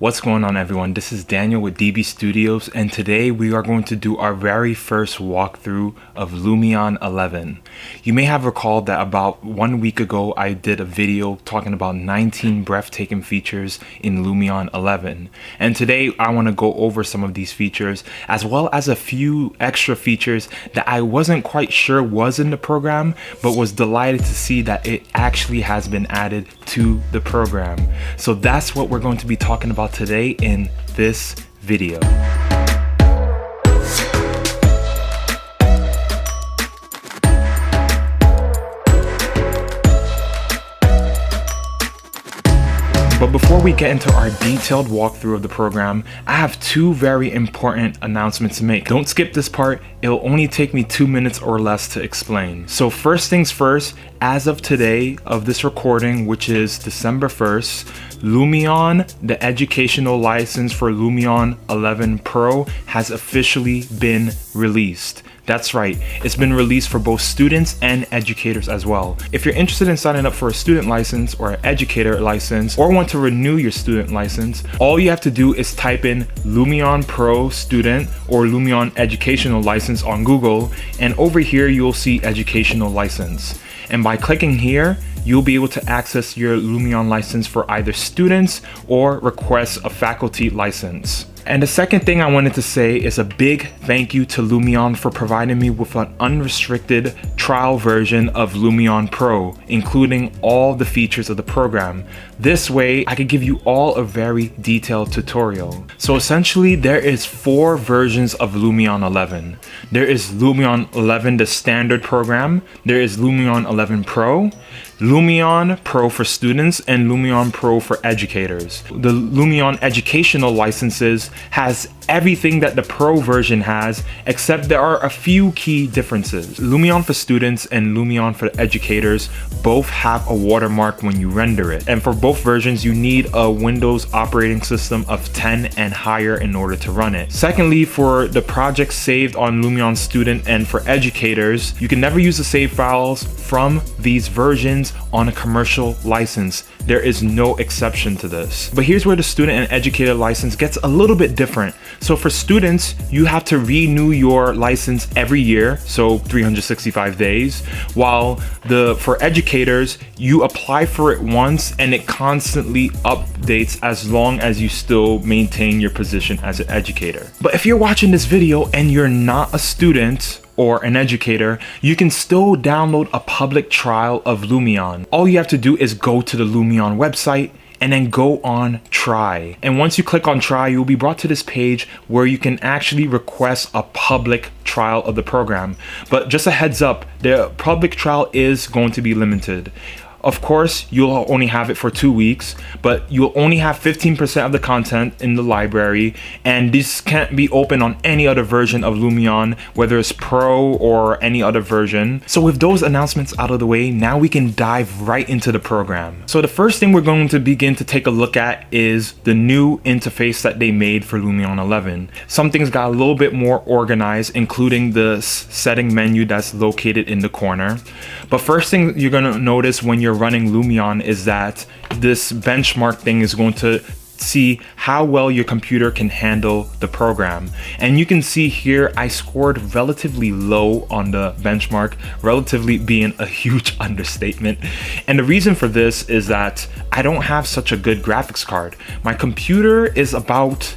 What's going on, everyone? This is Daniel with DB Studios, and today we are going to do our very first walkthrough of Lumion 11. You may have recalled that about 1 week ago I did a video talking about 19 breathtaking features in Lumion 11, and today I want to go over some of these features as well as a few extra features that I wasn't quite sure was in the program, but was delighted to see that it actually has been added to the program. So that's what we're going to be talking about today in this video. But before we get into our detailed walkthrough of the program, I have two very important announcements to make. Don't skip this part, it'll only take me 2 minutes or less to explain. So first things first, as of today of this recording, which is December 1st, Lumion, the educational license for Lumion 11 Pro, has officially been released. That's right, it's been released for both students and educators as well. If you're interested in signing up for a student license or an educator license, or want to renew your student license, all you have to do is type in Lumion Pro Student or Lumion Educational License on Google, and over here you'll see Educational License. And by clicking here, you'll be able to access your Lumion license for either students or request a faculty license. And the second thing I wanted to say is a big thank you to Lumion for providing me with an unrestricted trial version of Lumion Pro, including all the features of the program. This way, I could give you all a very detailed tutorial. So essentially, there is 4 versions of Lumion 11. There is Lumion 11, the standard program. There is Lumion 11 Pro, Lumion Pro for students, and Lumion Pro for educators. The Lumion educational licenses has everything that the Pro version has, except there are a few key differences. Lumion for students and Lumion for educators both have a watermark when you render it. And for both versions, you need a Windows operating system of 10 and higher in order to run it. Secondly, for the projects saved on Lumion Student and for educators, you can never use the save files from these versions on a commercial license. There is no exception to this. But here's where the student and educator license gets a little bit different. So for students, you have to renew your license every year, so 365 days, while for educators, you apply for it once and it constantly updates as long as you still maintain your position as an educator. But if you're watching this video and you're not a student or an educator, you can still download a public trial of Lumion. All you have to do is go to the Lumion website and then go on try. And once you click on try, you'll be brought to this page where you can actually request a public trial of the program. But just a heads up, the public trial is going to be limited. Of course, you'll only have it for 2 weeks, but you'll only have 15% of the content in the library, and this can't be open on any other version of Lumion, whether it's Pro or any other version. So with those announcements out of the way, now we can dive right into the program. So the first thing we're going to begin to take a look at is the new interface that they made for Lumion 11. Some things got a little bit more organized, including the setting menu that's located in the corner. But first thing you're going to notice when you're running Lumion is that this benchmark thing is going to see how well your computer can handle the program. And you can see here I scored relatively low on the benchmark, relatively being a huge understatement. And the reason for this is that I don't have such a good graphics card. My computer is about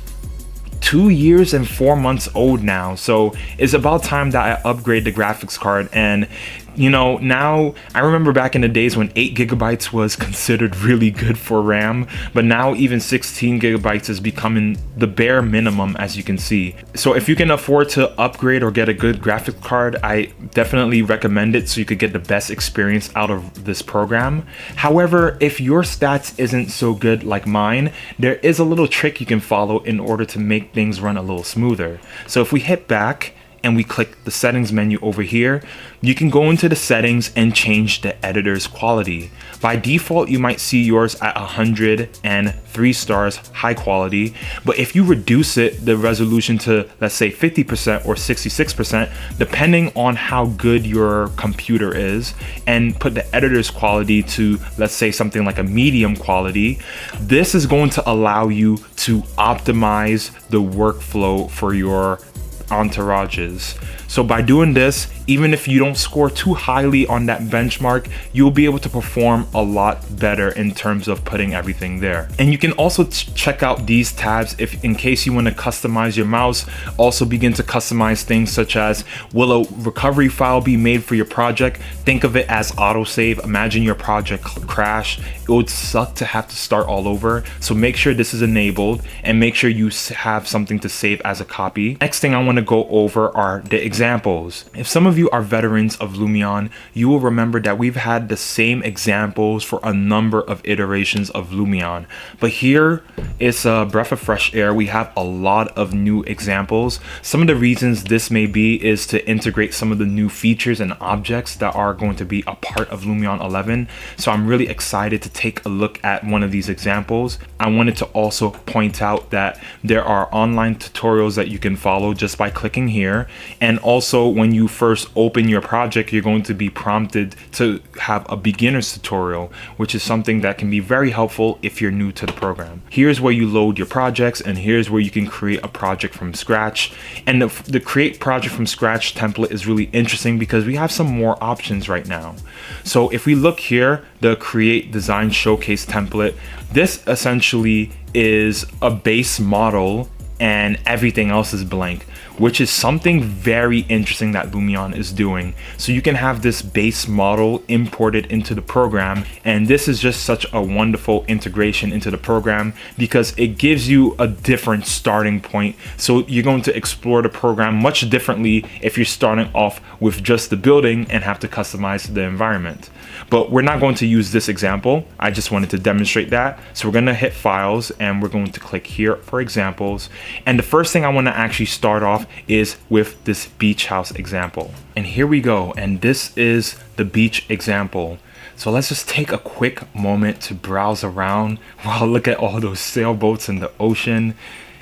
2 years and 4 months old now, so it's about time that I upgrade the graphics card. And you know, now I remember back in the days when 8 gigabytes was considered really good for RAM, but now even 16 gigabytes is becoming the bare minimum, as you can see. So if you can afford to upgrade or get a good graphics card, I definitely recommend it so you could get the best experience out of this program. However, if your stats isn't so good like mine, there is a little trick you can follow in order to make things run a little smoother. So if we hit back and we click the settings menu over here, you can go into the settings and change the editor's quality. By default, you might see yours at 103 stars, high quality, but if you reduce the resolution to, let's say 50% or 66%, depending on how good your computer is, and put the editor's quality to, let's say something like a medium quality, this is going to allow you to optimize the workflow for your entourages. So by doing this, even if you don't score too highly on that benchmark, you'll be able to perform a lot better in terms of putting everything there. And you can also check out these tabs if in case you want to customize your mouse. Also begin to customize things such as, will a recovery file be made for your project? Think of it as autosave. Imagine your project crash. It would suck to have to start all over. So make sure this is enabled and make sure you have something to save as a copy. Next thing I want to go over are the examples. If some of you are veterans of Lumion, you will remember that we've had the same examples for a number of iterations of Lumion, but here it's a breath of fresh air. We have a lot of new examples. Some of the reasons this may be is to integrate some of the new features and objects that are going to be a part of Lumion 11. So I'm really excited to take a look at one of these examples. I wanted to also point out that there are online tutorials that you can follow just by clicking here, and also when you first open your project, you're going to be prompted to have a beginner's tutorial, which is something that can be very helpful if you're new to the program. Here's where you load your projects, and here's where you can create a project from scratch. And the create project from scratch template is really interesting because we have some more options right now. So if we look here, the create design showcase template, this essentially is a base model and everything else is blank, which is something very interesting that Lumion is doing. So you can have this base model imported into the program, and this is just such a wonderful integration into the program because it gives you a different starting point. So you're going to explore the program much differently if you're starting off with just the building and have to customize the environment. But we're not going to use this example. I just wanted to demonstrate that. So we're going to hit files and we're going to click here for examples. And the first thing I want to actually start off is with this beach house example. And here we go. And this is the beach example. So let's just take a quick moment to browse around. Wow, look at all those sailboats in the ocean.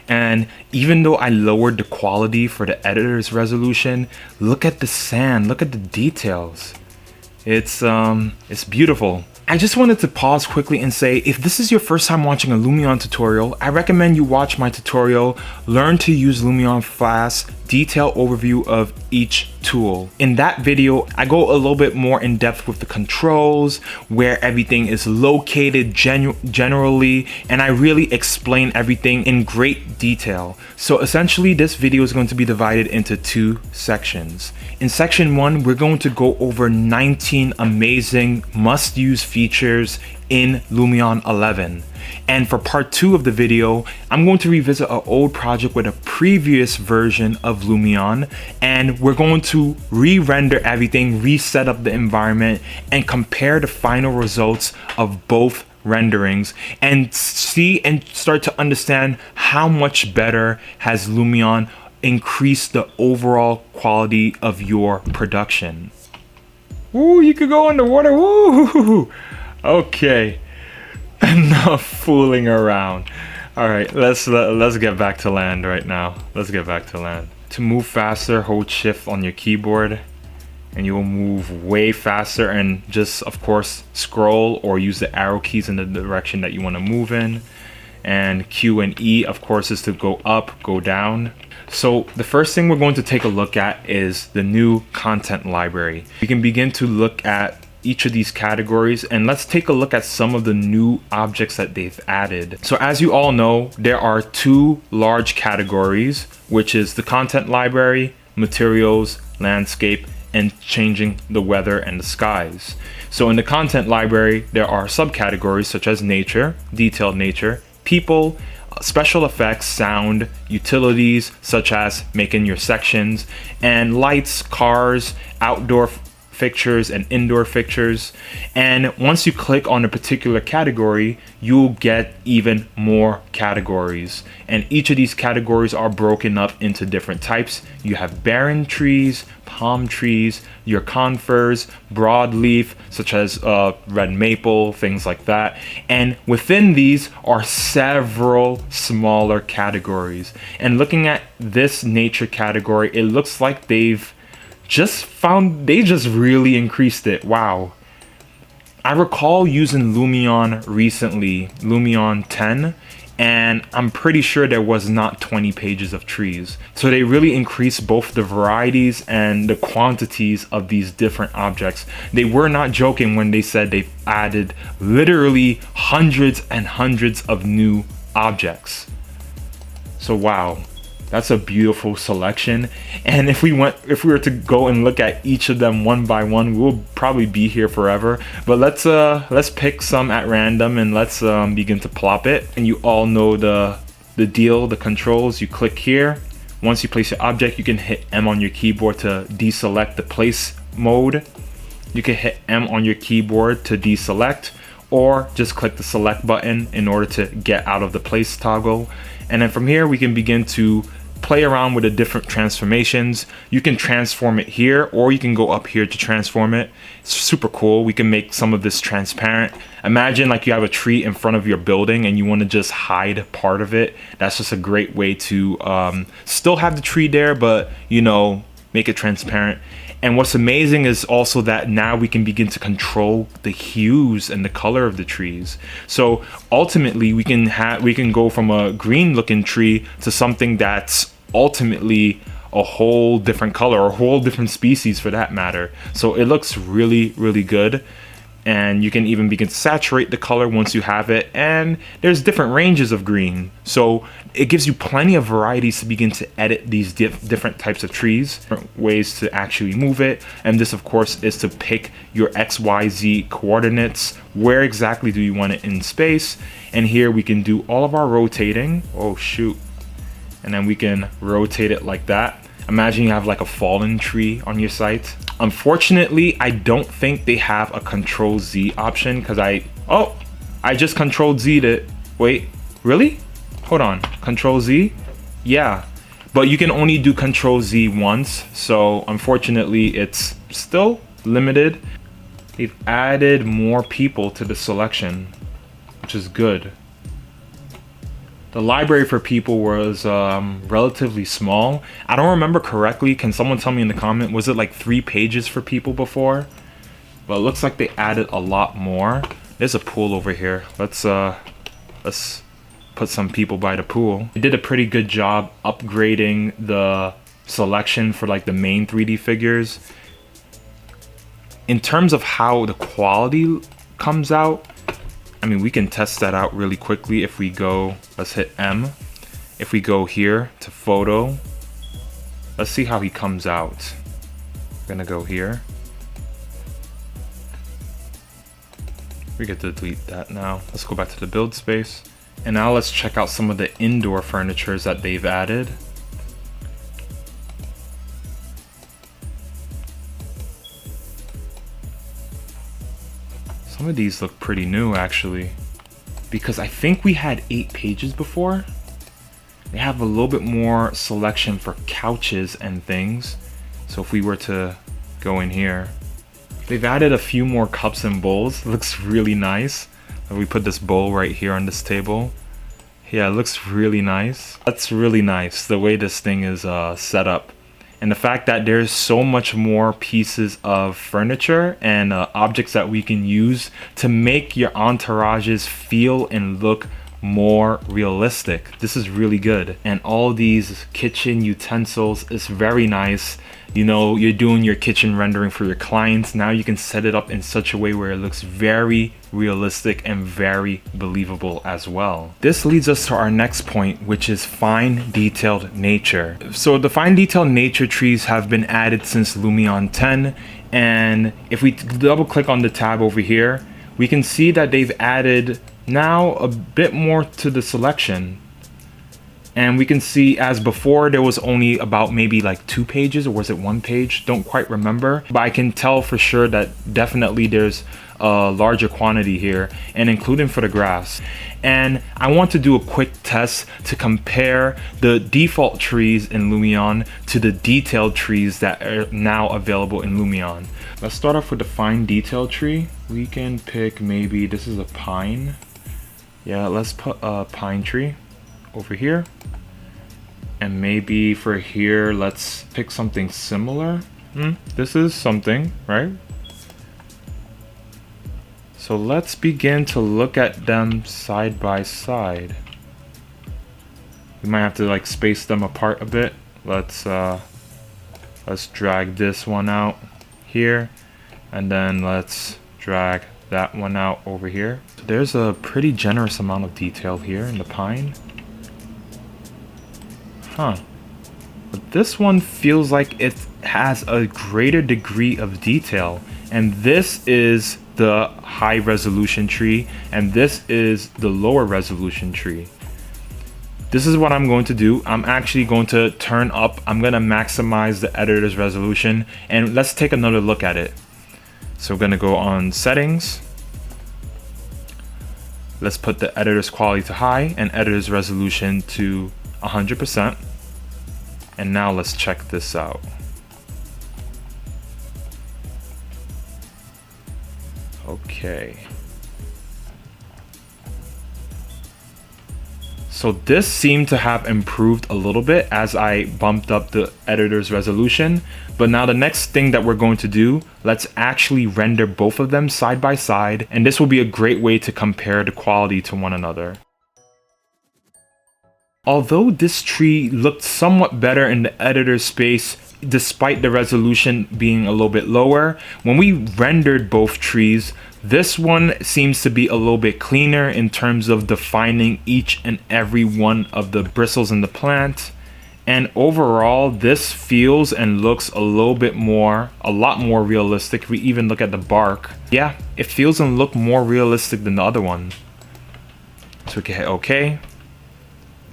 And even though I lowered the quality for the editor's resolution, look at the sand, look at the details. It's beautiful. I just wanted to pause quickly and say, if this is your first time watching a Lumion tutorial, I recommend you watch my tutorial, Learn to Use Lumion Fast, detailed overview of each tool. In that video, I go a little bit more in depth with the controls, where everything is located generally, and I really explain everything in great detail. So essentially, this video is going to be divided into two sections. In section 1, we're going to go over 19 amazing must-use features in Lumion 11. And for part 2 of the video, I'm going to revisit an old project with a previous version of Lumion, and we're going to re-render everything, reset up the environment, and compare the final results of both renderings and see and start to understand how much better has Lumion increased the overall quality of your production. Ooh, you could go underwater. Woo! Okay. Enough fooling around. All right, let's get back to land right now. Let's get back to land. To move faster, hold shift on your keyboard and you will move way faster, and just of course scroll or use the arrow keys in the direction that you want to move in. And Q and E of course is to go up, go down. So the first thing we're going to take a look at is the new content library. You can begin to look at each of these categories, and let's take a look at some of the new objects that they've added. So as you all know, there are two large categories, which is the content library, materials, landscape, and changing the weather and the skies. So in the content library, there are subcategories such as nature, detailed nature, people, special effects, sound, utilities such as making your sections, and lights, cars, outdoor fixtures and indoor fixtures. And once you click on a particular category, you'll get even more categories. And each of these categories are broken up into different types. You have barren trees, palm trees, your conifers, broadleaf, such as red maple, things like that. And within these are several smaller categories. And looking at this nature category, it looks like they just really increased it. Wow. I recall using Lumion recently, Lumion 10, and I'm pretty sure there was not 20 pages of trees. So they really increased both the varieties and the quantities of these different objects. They were not joking when they said they've added literally hundreds and hundreds of new objects. So wow. That's a beautiful selection. And if we were to go and look at each of them one by one, we'll probably be here forever. But let's pick some at random and let's begin to plop it. And you all know the deal, the controls. You click here. Once you place your object, you can hit M on your keyboard to deselect the place mode. You can hit M on your keyboard to deselect, or just click the select button in order to get out of the place toggle. And then from here, we can begin to play around with the different transformations. You can transform it here, or you can go up here to transform it. It's super cool. We can make some of this transparent. Imagine like you have a tree in front of your building and you want to just hide part of it. That's just a great way to still have the tree there, but you know, make it transparent. And what's amazing is also that now we can begin to control the hues and the color of the trees. So ultimately we can go from a green looking tree to something that's ultimately a whole different color, or a whole different species for that matter. So it looks really, really good. And you can even begin to saturate the color once you have it. And there's different ranges of green. So it gives you plenty of varieties to begin to edit these different types of trees, different ways to actually move it. And this, of course, is to pick your XYZ coordinates. Where exactly do you want it in space? And here we can do all of our rotating. Oh, shoot. And then we can rotate it like that. Imagine you have like a fallen tree on your site. Unfortunately, I don't think they have a Control Z option because I just Control Z'd it. Wait, really? Hold on, Control Z? Yeah, but you can only do Control Z once. So unfortunately, it's still limited. They've added more people to the selection, which is good. The library for people was relatively small. I don't remember correctly. Can someone tell me in the comment? Was it like 3 pages for people before? But it looks like they added a lot more. There's a pool over here. Let's put some people by the pool. They did a pretty good job upgrading the selection for like the main 3D figures. In terms of how the quality comes out, I mean, we can test that out really quickly if we go, let's hit M. If we go here to photo, let's see how he comes out. I'm gonna go here. We get to delete that now. Let's go back to the build space. And now let's check out some of the indoor furnitures that they've added. Some of these look pretty new actually, because I think we had 8 pages before. They have a little bit more selection for couches and things. So if we were to go in here, they've added a few more cups and bowls. It looks really nice. We put this bowl right here on this table. Yeah, it looks really nice. That's really nice, the way this thing is set up. And the fact that there's so much more pieces of furniture and objects that we can use to make your entourages feel and look more realistic. This is really good. And all these kitchen utensils is very nice. You know, you're doing your kitchen rendering for your clients. Now you can set it up in such a way where it looks very realistic and very believable as well. This leads us to our next point, which is fine detailed nature. So the fine detailed nature trees have been added since Lumion 10. And if we double click on the tab over here, we can see that they've added now a bit more to the selection. And we can see, as before, there was only about maybe like 2 pages, or was it 1 page? Don't quite remember, but I can tell for sure that definitely there's a larger quantity here, and including for the grass. And I want to do a quick test to compare the default trees in Lumion to the detailed trees that are now available in Lumion. Let's start off with the fine detail tree. We can pick, maybe this is a pine. Yeah, let's put a pine tree over here. And maybe for here, let's pick something similar. This is something, right? So let's begin to look at them side by side. We might have to like space them apart a bit. Let's drag this one out here, and then let's drag that one out over here. So there's a pretty generous amount of detail here in the pine. But this one feels like it has a greater degree of detail, and this is the high resolution tree, and this is the lower resolution tree. This is what I'm going to do. I'm actually going to turn up, I'm going to maximize the editor's resolution, and let's take another look at it. So we're going to go on settings. Let's put the editor's quality to high and editor's resolution to 100%. And now let's check this out. Okay. So this seemed to have improved a little bit as I bumped up the editor's resolution. But now the next thing that we're going to do, let's actually render both of them side by side. And this will be a great way to compare the quality to one another. Although this tree looked somewhat better in the editor space, despite the resolution being a little bit lower, when we rendered both trees, this one seems to be a little bit cleaner in terms of defining each and every one of the bristles in the plant. And overall, this feels and looks a lot more realistic. If we even look at the bark, yeah, it feels and look more realistic than the other one. So we can hit OK.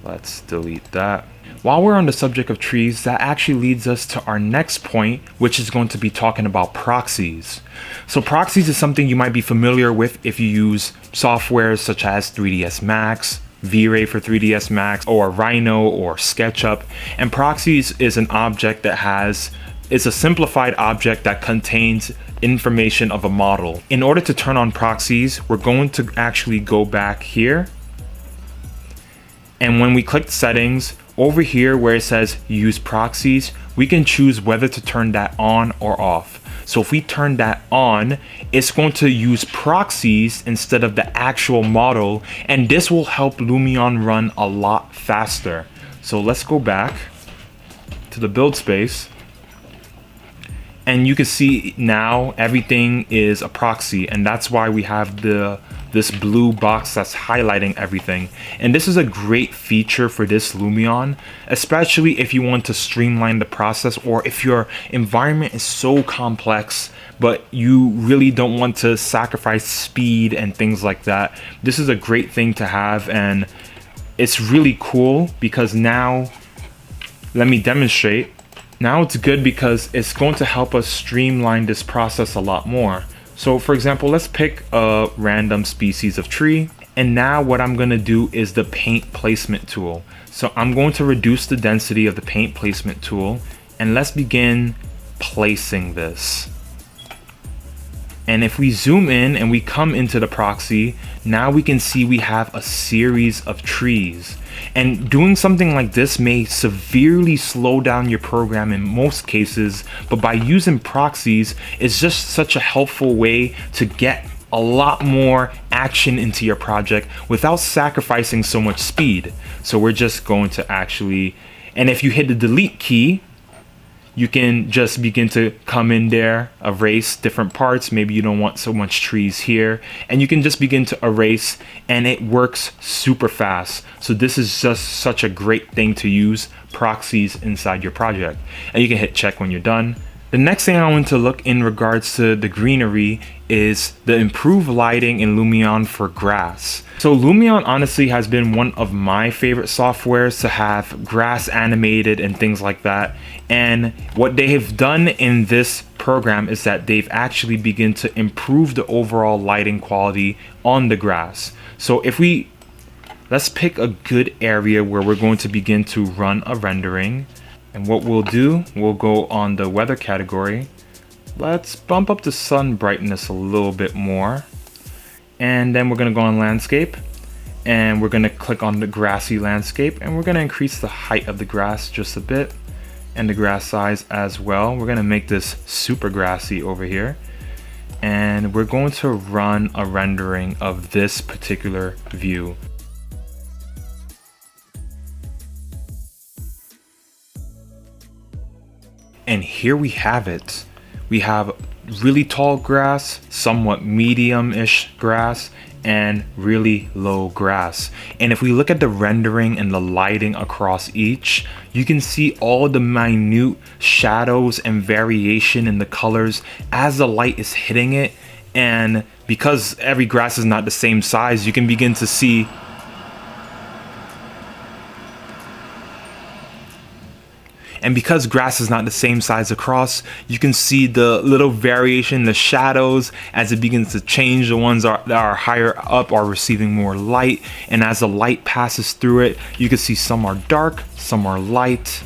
Let's delete that. While we're on the subject of trees, that actually leads us to our next point, which is going to be talking about proxies. So proxies is something you might be familiar with if you use softwares such as 3ds Max, V-Ray for 3ds Max, or Rhino or SketchUp. And proxies is an object that is a simplified object that contains information of a model. In order to turn on proxies, we're going to actually go back here. And when we click settings, over here where it says use proxies, we can choose whether to turn that on or off. So if we turn that on, it's going to use proxies instead of the actual model, and this will help Lumion run a lot faster. So let's go back to the build space. And you can see now everything is a proxy, and that's why we have this blue box that's highlighting everything. And this is a great feature for this Lumion, especially if you want to streamline the process, or if your environment is so complex but you really don't want to sacrifice speed and things like that. This is a great thing to have, and it's really cool because now, let me demonstrate. Now it's good because it's going to help us streamline this process a lot more. So for example, let's pick a random species of tree. And now what I'm going to do is the paint placement tool. So I'm going to reduce the density of the paint placement tool, and let's begin placing this. And if we zoom in and we come into the proxy, now we can see we have a series of trees. And doing something like this may severely slow down your program in most cases, but by using proxies, it's just such a helpful way to get a lot more action into your project without sacrificing so much speed. So we're just going to actually, and if you hit the delete key, you can just begin to come in there, erase different parts. Maybe you don't want so much trees here, and you can just begin to erase, and it works super fast. So this is just such a great thing to use proxies inside your project. And you can hit check when you're done. The next thing I want to look in regards to the greenery is the improved lighting in Lumion for grass. So Lumion honestly has been one of my favorite softwares to have grass animated and things like that. And what they have done in this program is that they've actually begun to improve the overall lighting quality on the grass. So let's pick a good area where we're going to begin to run a rendering. And what we'll do, we'll go on the weather category. Let's bump up the sun brightness a little bit more. And then we're gonna go on landscape, and we're gonna click on the grassy landscape, and we're gonna increase the height of the grass just a bit and the grass size as well. We're gonna make this super grassy over here. And we're going to run a rendering of this particular view. And here we have it. We have really tall grass, somewhat medium-ish grass, and really low grass. And if we look at the rendering and the lighting across each, you can see all the minute shadows and variation in the colors as the light is hitting it. And because every grass is not the same size, you can begin to see And because grass is not the same size across, you can see the little variation, the shadows, as it begins to change. The ones that are higher up are receiving more light. And as the light passes through it, you can see some are dark, some are light.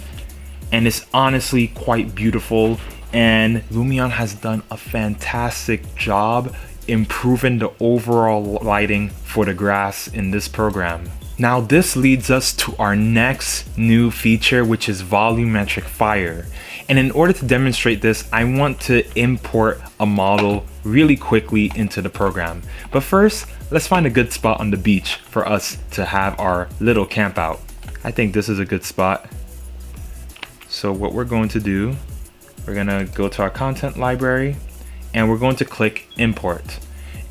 And it's honestly quite beautiful. And Lumion has done a fantastic job improving the overall lighting for the grass in this program. Now this leads us to our next new feature, which is Volumetric Fire. And in order to demonstrate this, I want to import a model really quickly into the program. But first, let's find a good spot on the beach for us to have our little camp out. I think this is a good spot. So what we're going to do, we're gonna go to our content library and we're going to click import.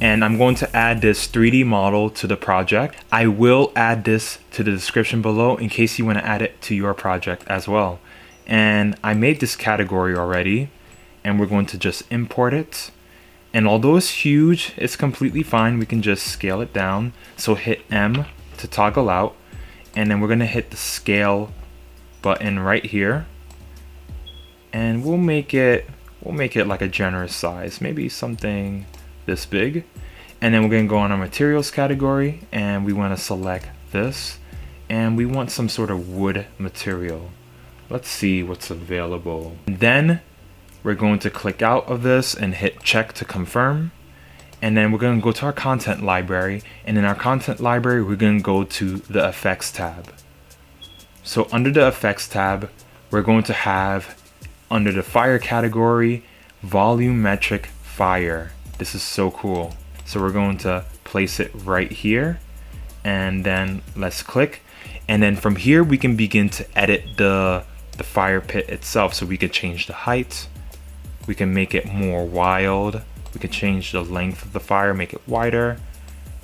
And I'm going to add this 3D model to the project. I will add this to the description below in case you want to add it to your project as well. And I made this category already, and we're going to just import it. And although it's huge, it's completely fine. We can just scale it down. So hit M to toggle out, and then we're going to hit the scale button right here. And we'll make it like a generous size, maybe something this big. And then we're going to go on our materials category and we want to select this, and we want some sort of wood material. Let's see what's available. And then we're going to click out of this and hit check to confirm. And then we're going to go to our content library, and in our content library we're going to go to the effects tab. So under the effects tab, we're going to have under the fire category Volumetric Fire. This is so cool. So we're going to place it right here, and then let's click. And then from here we can begin to edit the fire pit itself. So we could change the height, we can make it more wild, we can change the length of the fire, make it wider.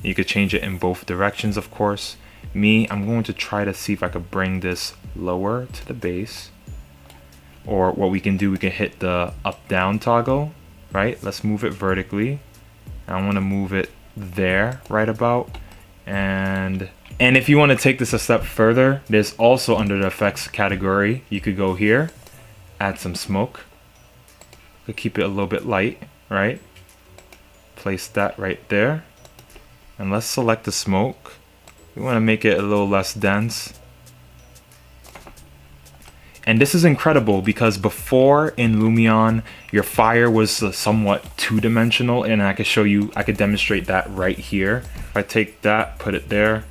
You could change it in both directions, of course. I'm going to try to see if I could bring this lower to the base. Or what we can do, we can hit the up down toggle, right? Let's move it vertically. I want to move it there right about. And if you want to take this a step further, there's also under the effects category, you could go here, add some smoke. Could keep it a little bit light, right? Place that right there. And let's select the smoke. We want to make it a little less dense. And this is incredible because before in Lumion, your fire was somewhat two-dimensional, and I could demonstrate that right here. If I take that, put it there,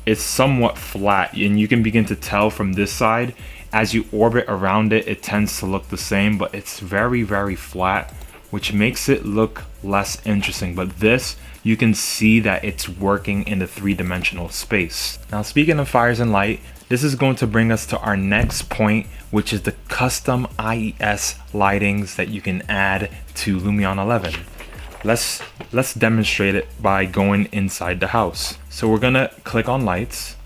it's somewhat flat, and you can begin to tell from this side, as you orbit around it, it tends to look the same, but it's very, very flat, which makes it look less interesting. But this, you can see that it's working in the three-dimensional space. Now, speaking of fires and light, this is going to bring us to our next point, which is the custom IES lightings that you can add to Lumion 11. Let's demonstrate it by going inside the house. So we're gonna click on lights,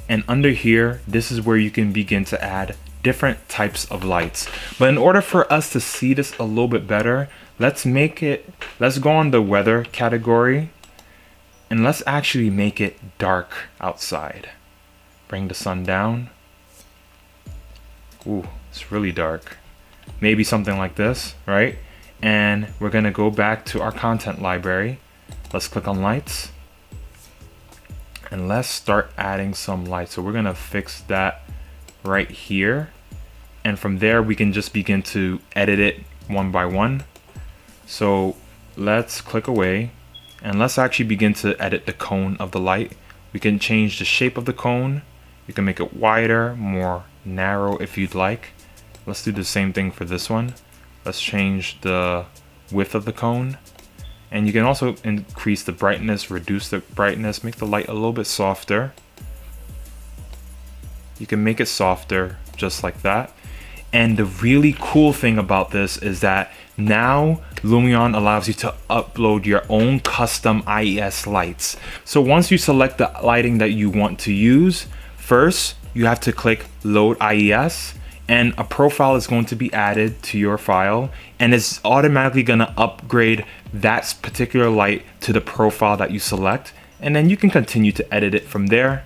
and under here, this is where you can begin to add different types of lights. But in order for us to see this a little bit better, let's go on the weather category and let's actually make it dark outside. Bring the sun down. Ooh, it's really dark. Maybe something like this, right? And we're gonna go back to our content library. Let's click on lights and let's start adding some lights. So we're gonna fix that right here. And from there, we can just begin to edit it one by one. So let's click away and let's actually begin to edit the cone of the light. We can change the shape of the cone. You can make it wider, more narrow if you'd like. Let's do the same thing for this one. Let's change the width of the cone. And you can also increase the brightness, reduce the brightness, make the light a little bit softer. You can make it softer just like that. And the really cool thing about this is that now Lumion allows you to upload your own custom IES lights. So once you select the lighting that you want to use, first you have to click load IES and a profile is going to be added to your file and it's automatically going to upgrade that particular light to the profile that you select. And then you can continue to edit it from there.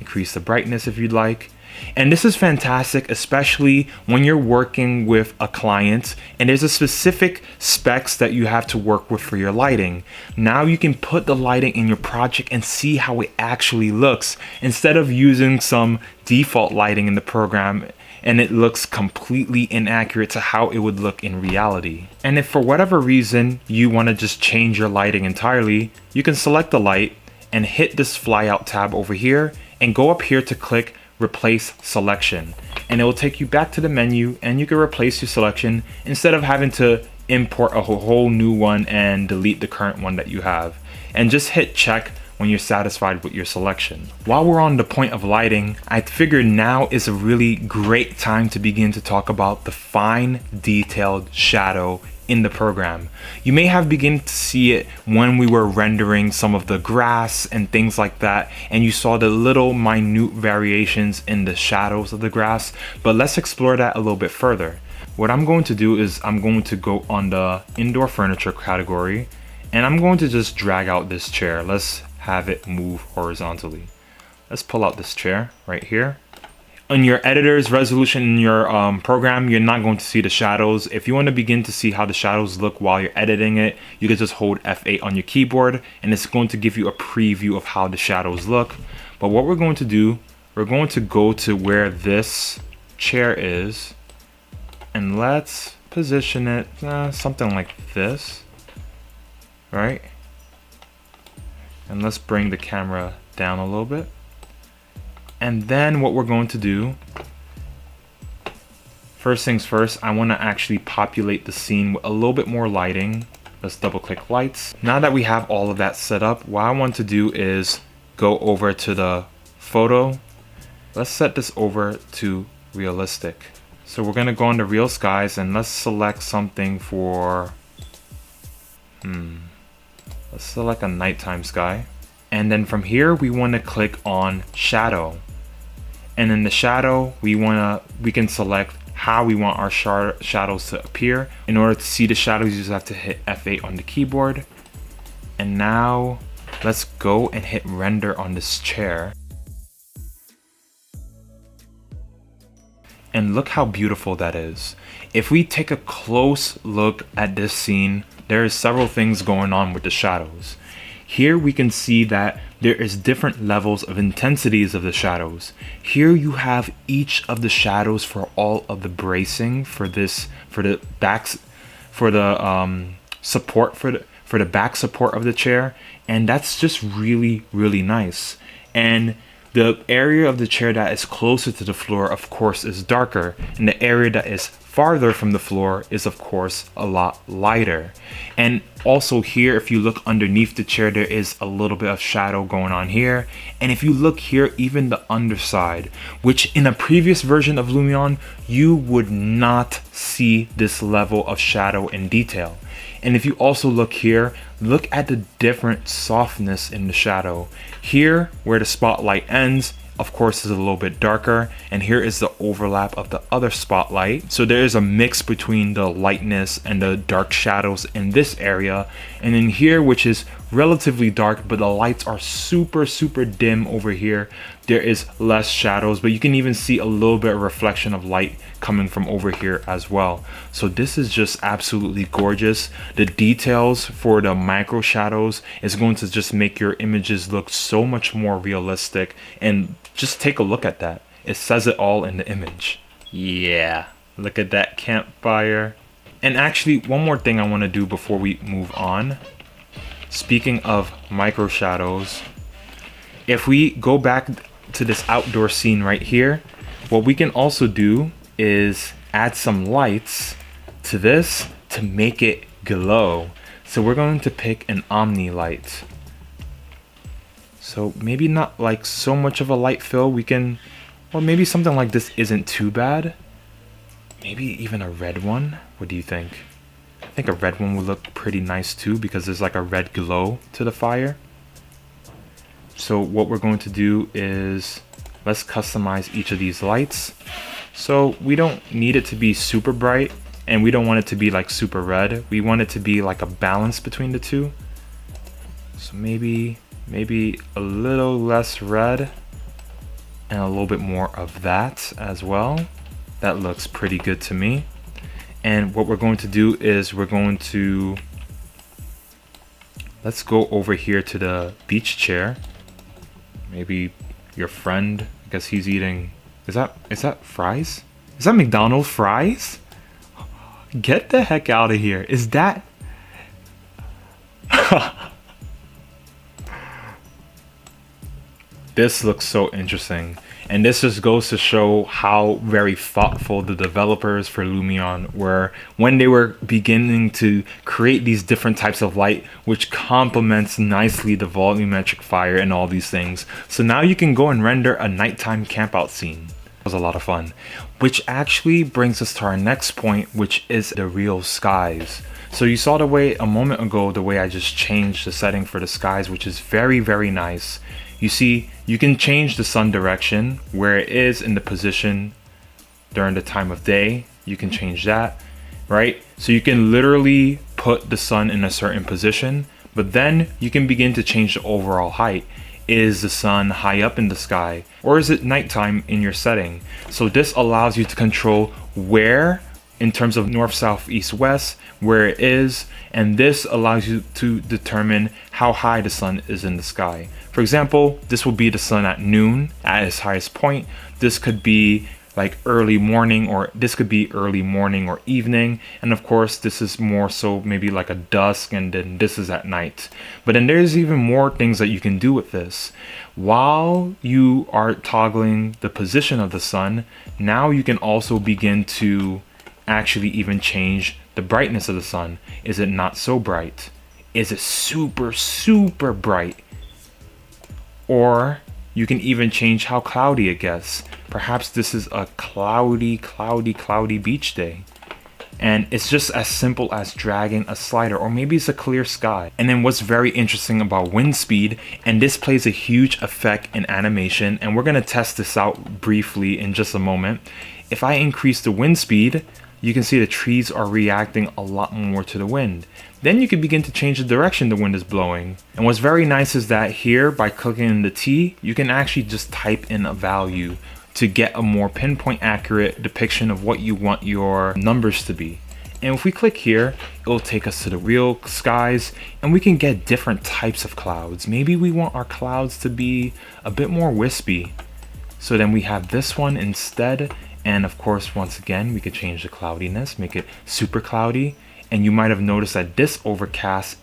Increase the brightness if you'd like. And this is fantastic, especially when you're working with a client and there's a specific specs that you have to work with for your lighting. Now you can put the lighting in your project and see how it actually looks instead of using some default lighting in the program and it looks completely inaccurate to how it would look in reality. And if for whatever reason you want to just change your lighting entirely, you can select the light and hit this flyout tab over here and go up here to click replace selection, and it will take you back to the menu and you can replace your selection instead of having to import a whole new one and delete the current one that you have. And just hit check when you're satisfied with your selection. While we're on the point of lighting, I figured now is a really great time to begin to talk about the fine detailed shadow in the program. You may have begun to see it when we were rendering some of the grass and things like that, and you saw the little minute variations in the shadows of the grass, but let's explore that a little bit further. What I'm going to do is I'm going to go on the indoor furniture category and I'm going to just drag out this chair. Let's have it move horizontally. Let's pull out this chair right here. In your editor's resolution in your program, you're not going to see the shadows. If you want to begin to see how the shadows look while you're editing it, you can just hold F8 on your keyboard and it's going to give you a preview of how the shadows look. But what we're going to do, we're going to go to where this chair is and let's position it something like this, right? And let's bring the camera down a little bit. And then what we're going to do, first things first, I want to actually populate the scene with a little bit more lighting. Let's double click lights. Now that we have all of that set up, what I want to do is go over to the photo. Let's set this over to realistic. So we're going to go into real skies and let's select something for, let's select a nighttime sky. And then from here, we want to click on shadow. And in the shadow, we can select how we want our shadows to appear. In order to see the shadows, you just have to hit F8 on the keyboard. And now let's go and hit render on this chair. And look how beautiful that is. If we take a close look at this scene, there is several things going on with the shadows. Here we can see that there is different levels of intensities of the shadows. Here you have each of the shadows for all of the bracing for the back support of the chair, and that's just really, really nice. And the area of the chair that is closer to the floor, of course, is darker, and the area that is farther from the floor is, of course, a lot lighter. And also here, if you look underneath the chair, there is a little bit of shadow going on here. And if you look here, even the underside, which in a previous version of Lumion, you would not see this level of shadow in detail. And if you also look here, look at the different softness in the shadow. Here, where the spotlight ends, of course, is a little bit darker, and here is the overlap of the other spotlight. So there is a mix between the lightness and the dark shadows in this area, and in here, which is relatively dark, but the lights are super dim over here, there is less shadows, but you can even see a little bit of reflection of light coming from over here as well. So this is just absolutely gorgeous. The details for the micro shadows is going to just make your images look so much more realistic, and just take a look at that. It says it all in the image. Yeah, look at that campfire. And actually, one more thing I want to do before we move on. Speaking of micro shadows, if we go back to this outdoor scene right here, what we can also do is add some lights to this to make it glow. So we're going to pick an Omni light. So maybe not like so much of a light fill, we can, or maybe something like this isn't too bad. Maybe even a red one. What do you think? I think a red one would look pretty nice too, because there's like a red glow to the fire. So what we're going to do is, let's customize each of these lights. So we don't need it to be super bright, and we don't want it to be like super red. We want it to be like a balance between the two. So maybe a little less red and a little bit more of that as well. That looks pretty good to me. And what we're going to do is let's go over here to the beach chair. Maybe your friend, I guess he's eating, is that fries? Is that McDonald's fries? Get the heck out of here. Is that? This looks so interesting. And this just goes to show how very thoughtful the developers for Lumion were when they were beginning to create these different types of light, which complements nicely the volumetric fire and all these things. So now you can go and render a nighttime campout scene. It was a lot of fun. Which actually brings us to our next point, which is the real skies. So you saw the way a moment ago, the way I just changed the setting for the skies, which is very nice. You see, you can change the sun direction, where it is in the position during the time of day. You can change that, right? So you can literally put the sun in a certain position, but then you can begin to change the overall height. Is the sun high up in the sky, or is it nighttime in your setting? So this allows you to control where, in terms of north, south, east, west, where it is, and this allows you to determine how high the sun is in the sky. For example, this will be the sun at noon at its highest point. This could be like early morning, or this could be early morning or evening, and of course this is more so maybe like a dusk, and then this is at night. But then there's even more things that you can do with this. While you are toggling the position of the sun, now you can also begin to actually even change the brightness of the sun. Is it not so bright? Is it super bright? Or you can even change how cloudy it gets. Perhaps this is a cloudy beach day, and it's just as simple as dragging a slider, or maybe it's a clear sky. And then what's very interesting about wind speed, and this plays a huge effect in animation, and we're going to test this out briefly in just a moment. If I increase the wind speed, you can see the trees are reacting a lot more to the wind. Then you can begin to change the direction the wind is blowing. And what's very nice is that here, by clicking in the T, you can actually just type in a value to get a more pinpoint accurate depiction of what you want your numbers to be. And if we click here, it will take us to the real skies, and we can get different types of clouds. Maybe we want our clouds to be a bit more wispy. So then we have this one instead. And of course, once again, we could change the cloudiness, make it super cloudy. And you might have noticed that this overcast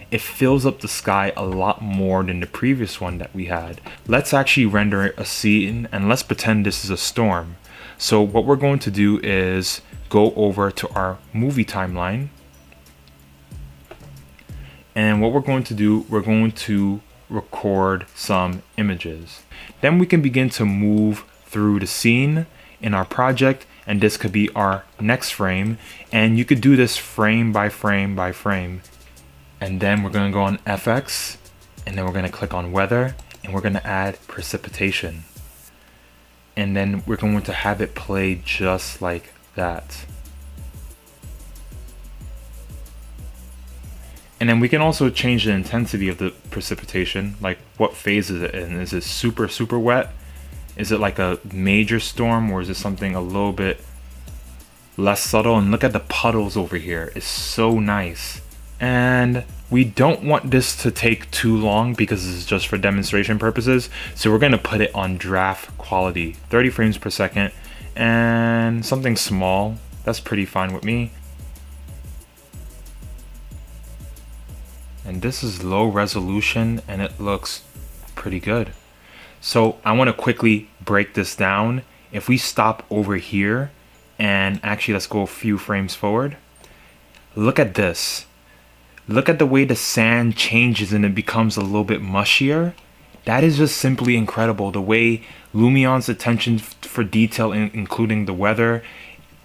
it fills up the sky a lot more than the previous one that we had. Let's actually render a scene, and let's pretend this is a storm. So what we're going to do is go over to our movie timeline. And what we're going to do, we're going to record some images. Then we can begin to move through the scene in our project, and this could be our next frame, and you could do this frame by frame by frame. And then we're going to go on FX, and then we're going to click on weather, and we're going to add precipitation. and then we're going to have it play just like that. And then we can also change the intensity of the precipitation, like what phase is it in? Is it super, super wet? Is it like a major storm, or is it something a little bit less subtle? And look at the puddles over here, it's so nice. And we don't want this to take too long because this is just for demonstration purposes. So we're gonna put it on draft quality, 30 frames per second, and something small. That's pretty fine with me. And this is low resolution and it looks pretty good. So I want to quickly break this down. If we stop over here and actually let's go a few frames forward. Look at this. Look at the way the sand changes and it becomes a little bit mushier. That is just simply incredible. The way Lumion's attention for detail, including the weather,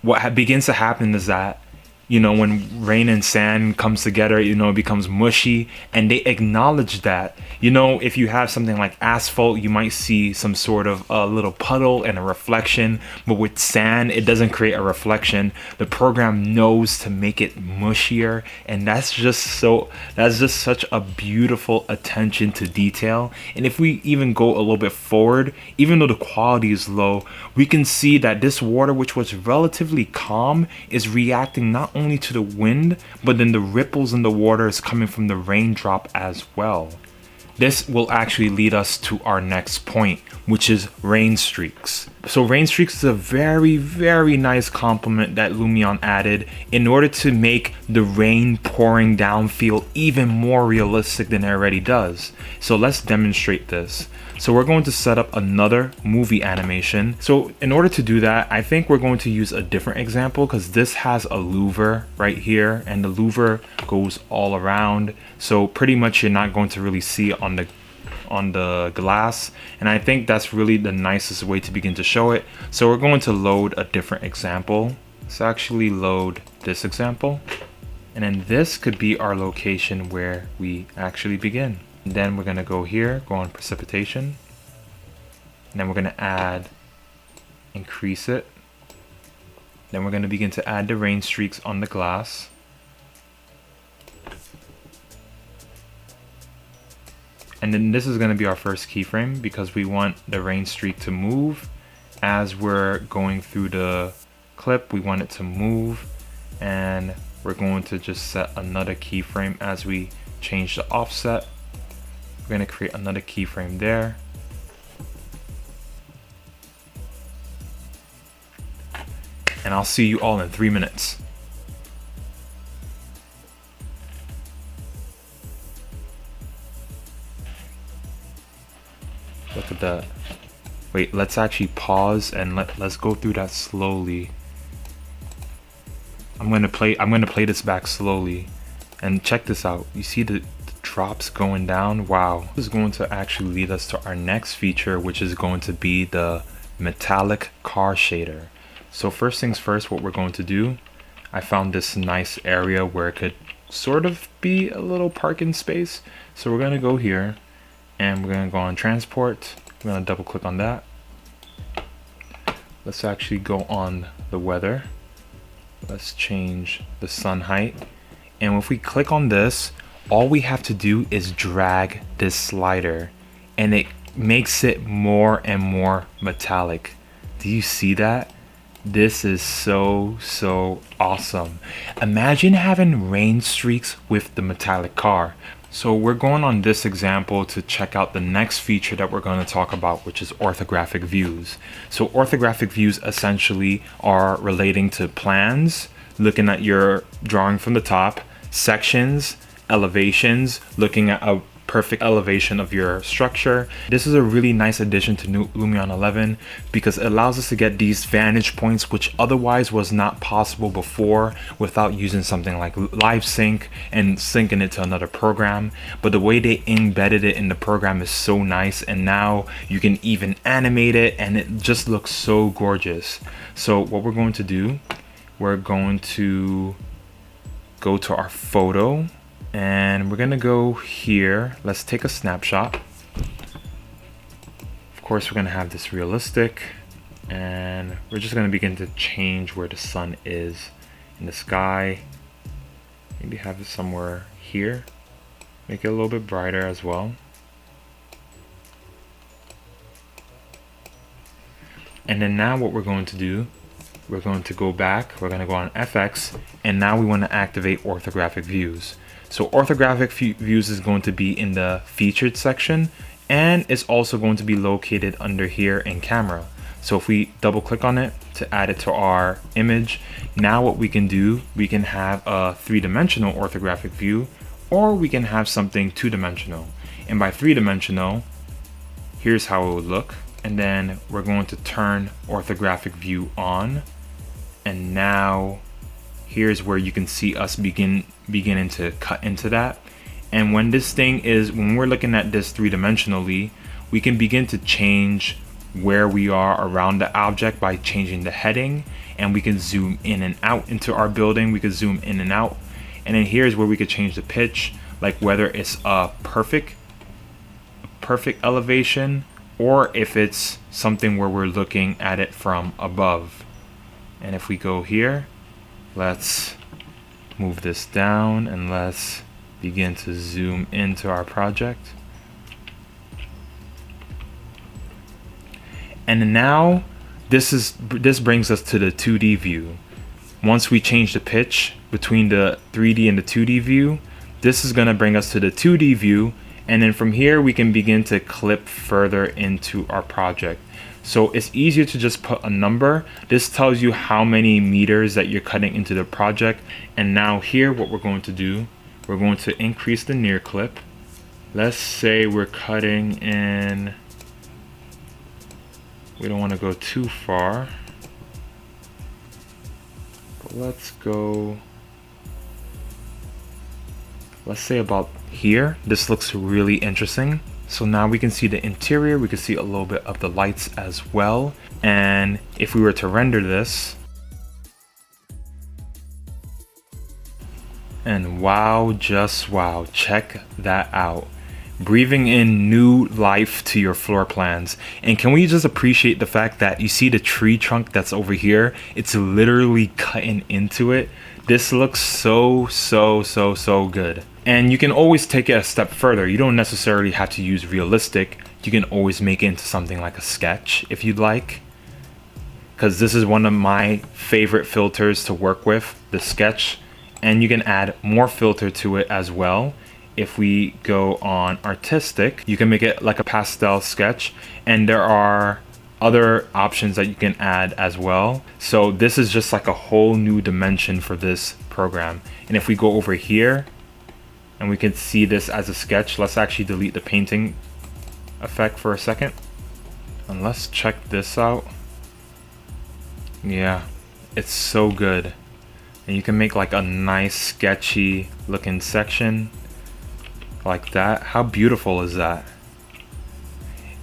what begins to happen is that, you know, when rain and sand comes together, you know, it becomes mushy, and they acknowledge that. You know, if you have something like asphalt, you might see some sort of a little puddle and a reflection, but with sand, it doesn't create a reflection. The program knows to make it mushier, and that's just such a beautiful attention to detail. And if we even go a little bit forward, even though the quality is low, we can see that this water, which was relatively calm, is reacting not only to the wind, but then the ripples in the water is coming from the raindrop as well. This will actually lead us to our next point, which is rain streaks. So rain streaks is a very, very nice complement that Lumion added in order to make the rain pouring down feel even more realistic than it already does. So let's demonstrate this. So we're going to set up another movie animation. So in order to do that, I think we're going to use a different example because this has a louver right here and the louver goes all around. So pretty much you're not going to really see on the glass, and I think that's really the nicest way to begin to show it. So we're going to load a different example. Let's actually load this example, and then this could be our location where we actually begin. And then we're going to go here, go on precipitation, and then we're going to increase it. Then we're going to begin to add the rain streaks on the glass. And then this is going to be our first keyframe because we want the rain streak to move as we're going through the clip. We want it to move, and we're going to just set another keyframe as we change the offset. We're going to create another keyframe there. And I'll see you all in 3 minutes. Look at that. Wait, let's actually pause and let's go through that slowly. I'm gonna play this back slowly, and check this out. You see the drops going down? Wow. This is going to actually lead us to our next feature, which is going to be the metallic car shader. So first things first, what we're going to do, I found this nice area where it could sort of be a little parking space. So we're gonna go here and we're gonna go on transport. I'm gonna double click on that. Let's actually go on the weather. Let's change the sun height. And if we click on this, all we have to do is drag this slider and it makes it more and more metallic. Do you see that? This is so awesome. Imagine having rain streaks with the metallic car. So we're going on this example to check out the next feature that we're going to talk about, which is orthographic views. So orthographic views essentially are relating to plans, looking at your drawing from the top, sections, elevations, looking at a perfect elevation of your structure. This is a really nice addition to Lumion 11 because it allows us to get these vantage points which otherwise was not possible before without using something like live sync and syncing it to another program. But the way they embedded it in the program is so nice, and now you can even animate it and it just looks so gorgeous. So what we're going to do, we're going to go to our photo and we're gonna go here. Let's take a snapshot. Of course, we're gonna have this realistic. And we're just going to begin to change where the sun is in the sky. Maybe have it somewhere here. Make it a little bit brighter as well. And then now what we're going to do, we're going to go back, we're going to go on FX, and now we want to activate orthographic views. So orthographic views is going to be in the featured section, and it's also going to be located under here in camera. So if we double click on it to add it to our image, now what we can do, we can have a 3-dimensional orthographic view, or we can have something 2-dimensional. And by 3-dimensional, here's how it would look. And then we're going to turn orthographic view on. And now here's where you can see us beginning to cut into that. And when we're looking at this 3-dimensionally, we can begin to change where we are around the object by changing the heading, and we can zoom in and out into our building. We could zoom in and out, and then here's where we could change the pitch, like whether it's a perfect elevation or if it's something where we're looking at it from above. And if we go here, let's move this down and let's begin to zoom into our project. And now this brings us to the 2D view. Once we change the pitch between the 3D and the 2D view, this is going to bring us to the 2D view, and then from here we can begin to clip further into our project. So it's easier to just put a number. This tells you how many meters that you're cutting into the project. And now here what we're going to do, we're going to increase the near clip. Let's say we're cutting in, we don't want to go too far, but let's say about here. This looks really interesting. So now we can see the interior, we can see a little bit of the lights as well. And if we were to render this, and wow, just wow, check that out. Breathing in new life to your floor plans. And can we just appreciate the fact that you see the tree trunk that's over here? It's literally cutting into it. This looks so good. And you can always take it a step further. You don't necessarily have to use realistic. You can always make it into something like a sketch if you'd like, because this is one of my favorite filters to work with, the sketch. And you can add more filter to it as well. If we go on artistic, you can make it like a pastel sketch, and there are other options that you can add as well. So this is just like a whole new dimension for this program. And if we go over here and we can see this as a sketch, let's actually delete the painting effect for a second. And let's check this out. Yeah, it's so good. And you can make like a nice sketchy looking section like that. How beautiful is that?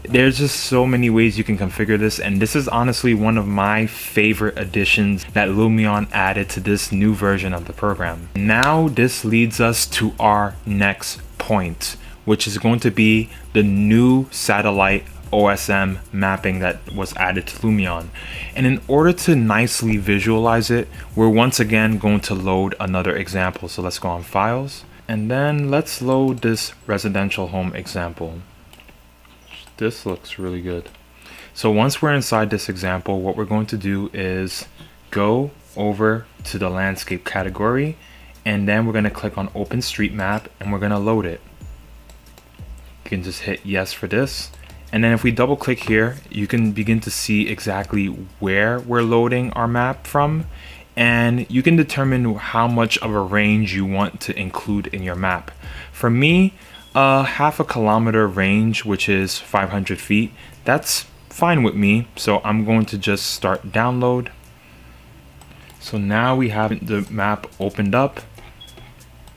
There's just so many ways you can configure this, and this is honestly one of my favorite additions that Lumion added to this new version of the program. Now this leads us to our next point, which is going to be the new satellite OSM mapping that was added to Lumion. And in order to nicely visualize it, we're once again going to load another example. So let's go on Files, and then let's load this residential home example. This looks really good. So once we're inside this example, what we're going to do is go over to the landscape category, and then we're going to click on OpenStreetMap, and we're going to load it. You can just hit yes for this. And then if we double click here, you can begin to see exactly where we're loading our map from, and you can determine how much of a range you want to include in your map. For me, half a kilometer range, which is 500 feet, that's fine with me. So I'm going to just start download. So now we have the map opened up,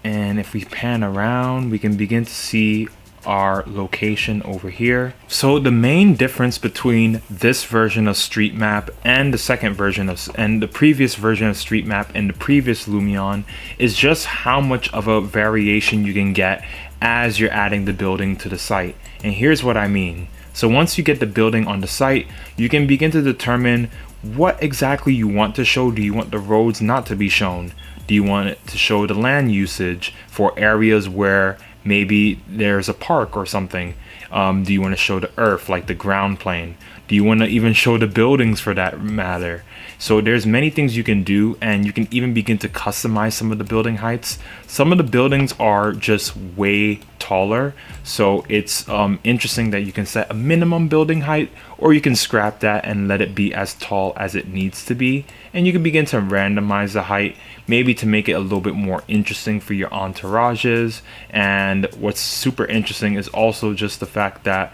and if we pan around, we can begin to see our location over here. So the main difference between this version of Street Map and the second version and the previous version of Street Map and the previous Lumion is just how much of a variation you can get as you're adding the building to the site. And here's what I mean. So once you get the building on the site, you can begin to determine what exactly you want to show. Do you want the roads not to be shown? Do you want it to show the land usage for areas where maybe there's a park or something? Do you want to show the earth, like the ground plane? Do you want to even show the buildings for that matter? So there's many things you can do, and you can even begin to customize some of the building heights. Some of the buildings are just way taller, so it's interesting that you can set a minimum building height, or you can scrap that and let it be as tall as it needs to be. And you can begin to randomize the height, maybe to make it a little bit more interesting for your entourages. And what's super interesting is also just the fact that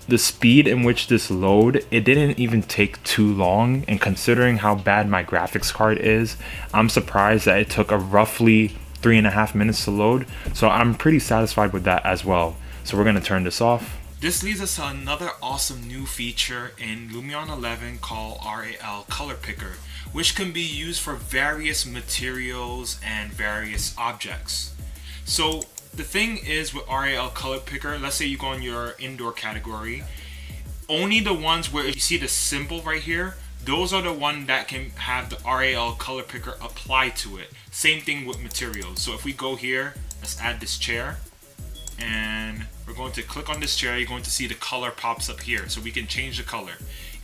the speed in which this load, it didn't even take too long, and considering how bad my graphics card is, I'm surprised that it took a roughly 3.5 minutes to load. So I'm pretty satisfied with that as well. So we're gonna turn this off. This leads us to another awesome new feature in Lumion 11 called RAL Color Picker, which can be used for various materials and various objects. So the thing is with RAL Color Picker, let's say you go in your indoor category, only the ones where you see the symbol right here, those are the ones that can have the RAL Color Picker apply to it. Same thing with materials. So if we go here, let's add this chair, and we're going to click on this chair, you're going to see the color pops up here. So we can change the color,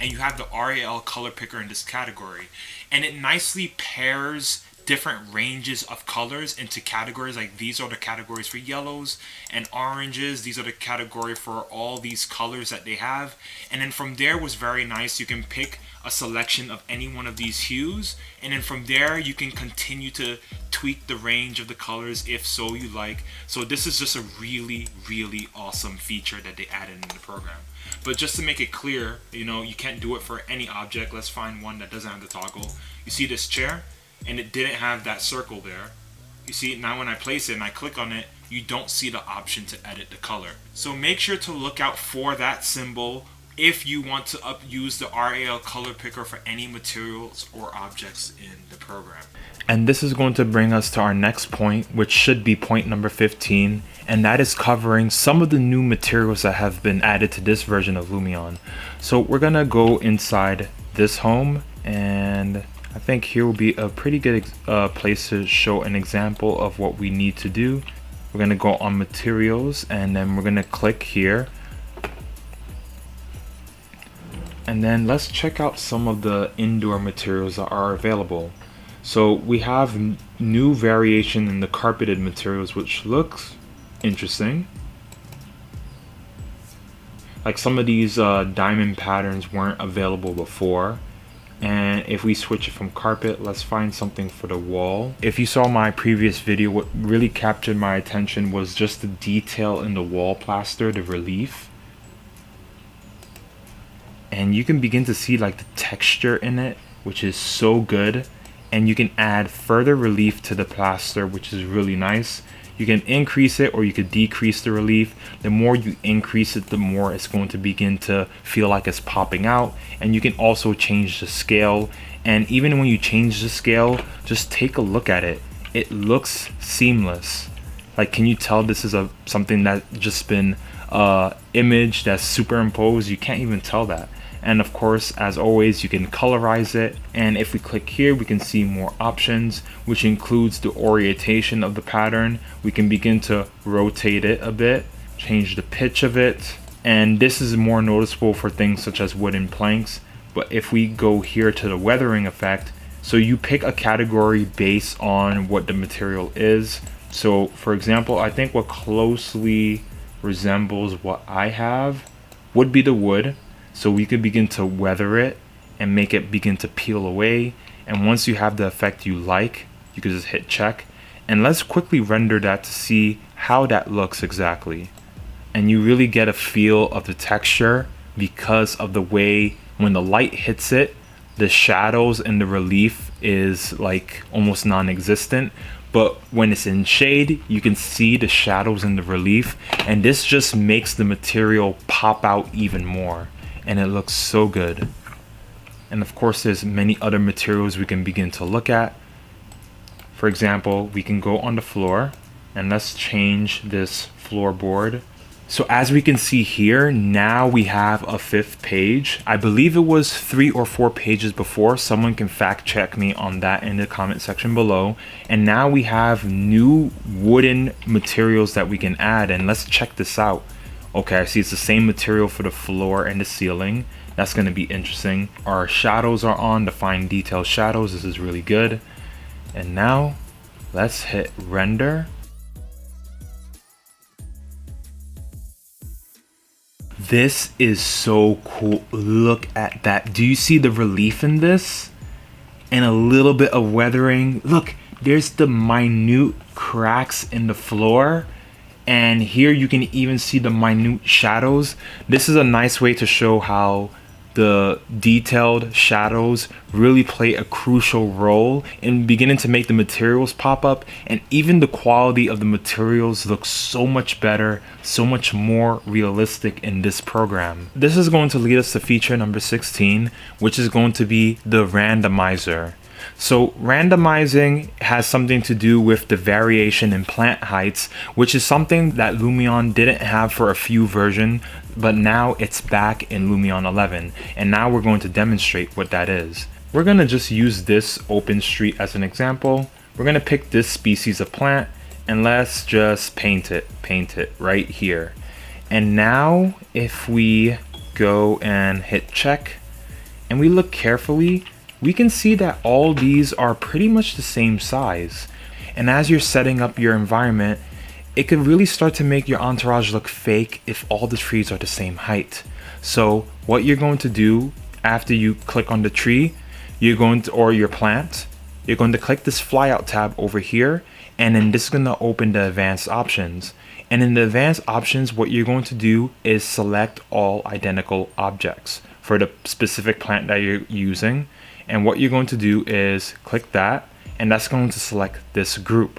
and you have the RAL Color Picker in this category. And it nicely pairs different ranges of colors into categories. Like these are the categories for yellows and oranges. These are the category for all these colors that they have. And then from there was very nice. You can pick a selection of any one of these hues, and then from there you can continue to tweak the range of the colors if so you like. So this is just a really awesome feature that they added in the program. But just to make it clear, you know, you can't do it for any object. Let's find one that doesn't have the toggle. You see this chair, and it didn't have that circle there. You see, now when I place it and I click on it, you don't see the option to edit the color. So make sure to look out for that symbol if you want to use the RAL Color Picker for any materials or objects in the program. And this is going to bring us to our next point, which should be point number 15, and that is covering some of the new materials that have been added to this version of Lumion. So we're gonna go inside this home, and I think here will be a pretty good place to show an example of what we need to do. We're gonna go on materials, and then we're gonna click here. And then let's check out some of the indoor materials that are available. So we have new variation in the carpeted materials, which looks interesting. Like some of these diamond patterns weren't available before. And if we switch it from carpet, let's find something for the wall. If you saw my previous video, what really captured my attention was just the detail in the wall plaster, the relief. And you can begin to see like the texture in it, which is so good. And you can add further relief to the plaster, which is really nice. You can increase it or you could decrease the relief. The more you increase it, the more it's going to begin to feel like it's popping out. And you can also change the scale. And even when you change the scale, just take a look at it. It looks seamless. Like, can you tell this is something that just been image that's superimposed? You can't even tell that. And of course, as always, you can colorize it. And if we click here, we can see more options, which includes the orientation of the pattern. We can begin to rotate it a bit, change the pitch of it. And this is more noticeable for things such as wooden planks. But if we go here to the weathering effect, so you pick a category based on what the material is. So for example, I think what closely resembles what I have would be the wood. So we could begin to weather it and make it begin to peel away. And once you have the effect you like, you can just hit check. And let's quickly render that to see how that looks exactly. And you really get a feel of the texture because of the way when the light hits it, the shadows and the relief is like almost non-existent. But when it's in shade, you can see the shadows and the relief. And this just makes the material pop out even more. And it looks so good. And of course, there's many other materials we can begin to look at. For example, we can go on the floor and let's change this floorboard So as we can see here, now we have a 5th page. I believe it was 3 or 4 pages before. Someone can fact check me on that in the comment section below. And now we have new wooden materials that we can add, and let's check this out. Okay, I see it's the same material for the floor and the ceiling. That's going to be interesting. Our shadows are on, the fine detail shadows. This is really good. And now let's hit render. This is so cool. Look at that. Do you see the relief in this? And a little bit of weathering. Look, there's the minute cracks in the floor. And here you can even see the minute shadows. This is a nice way to show how the detailed shadows really play a crucial role in beginning to make the materials pop up, and even the quality of the materials looks so much better, so much more realistic in this program. This is going to lead us to feature number 16, which is going to be the randomizer. So randomizing has something to do with the variation in plant heights, which is something that Lumion didn't have for a few versions, but now it's back in Lumion 11. And now we're going to demonstrate what that is. We're going to just use this open street as an example. We're going to pick this species of plant and let's just paint it right here. And now if we go and hit check and we look carefully, we can see that all these are pretty much the same size. And as you're setting up your environment, it could really start to make your entourage look fake if all the trees are the same height. So what you're going to do after you click on the tree, or your plant, you're going to click this flyout tab over here, and then this is going to open the advanced options. And in the advanced options, what you're going to do is select all identical objects for the specific plant that you're using. And what you're going to do is click that, and that's going to select this group.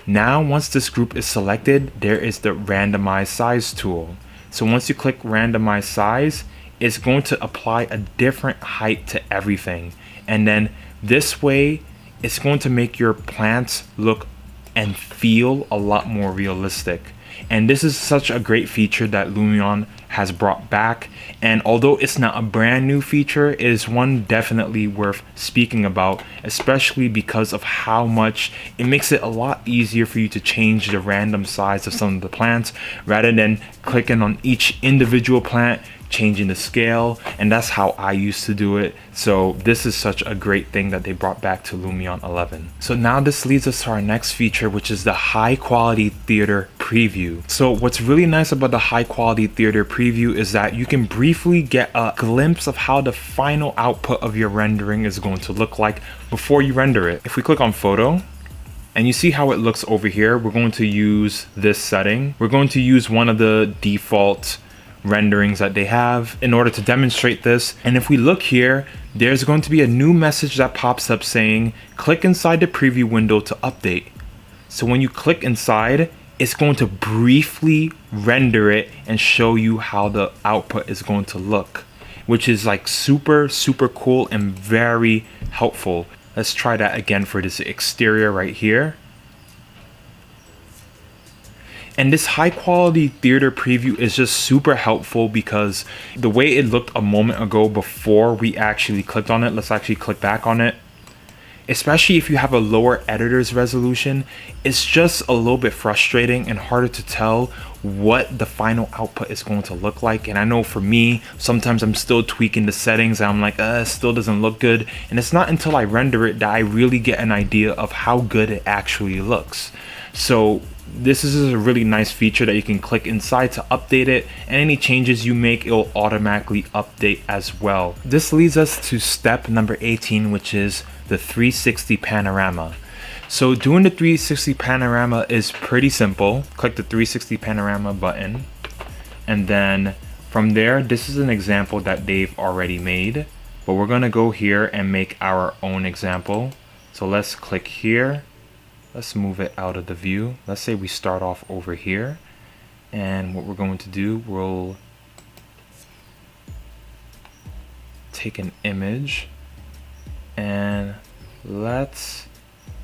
Now, once this group is selected, there is the randomize size tool. So once you click randomize size, it's going to apply a different height to everything. And then this way, it's going to make your plants look and feel a lot more realistic. And this is such a great feature that Lumion has brought back. And although it's not a brand new feature, it is one definitely worth speaking about, especially because of how much it makes it a lot easier for you to change the random size of some of the plants rather than clicking on each individual plant, changing the scale. And that's how I used to do it. So this is such a great thing that they brought back to Lumion 11. So now this leads us to our next feature, which is the high quality theater preview. So what's really nice about the high quality theater preview is that you can briefly get a glimpse of how the final output of your rendering is going to look like before you render it. If we click on photo, and you see how it looks over here, we're going to use this setting. We're going to use one of the default renderings that they have in order to demonstrate this. And if we look here, there's going to be a new message that pops up saying click inside the preview window to update. So when you click inside, it's going to briefly render it and show you how the output is going to look, which is like super cool and very helpful. Let's try that again for this exterior right here. And this high quality theater preview is just super helpful because the way it looked a moment ago before we actually clicked on it, let's actually click back on it. Especially if you have a lower editor's resolution, it's just a little bit frustrating and harder to tell what the final output is going to look like. And I know for me, sometimes I'm still tweaking the settings and I'm like, it still doesn't look good. And it's not until I render it that I really get an idea of how good it actually looks. So this is a really nice feature that you can click inside to update it, and any changes you make, it'll automatically update as well. This leads us to step number 18, which is the 360 panorama. So doing the 360 panorama is pretty simple. Click the 360 panorama button, and then from there, this is an example that they've already made, but we're gonna go here and make our own example. So let's click here. Let's move it out of the view. Let's say we start off over here, and what we're going to do, we'll take an image and let's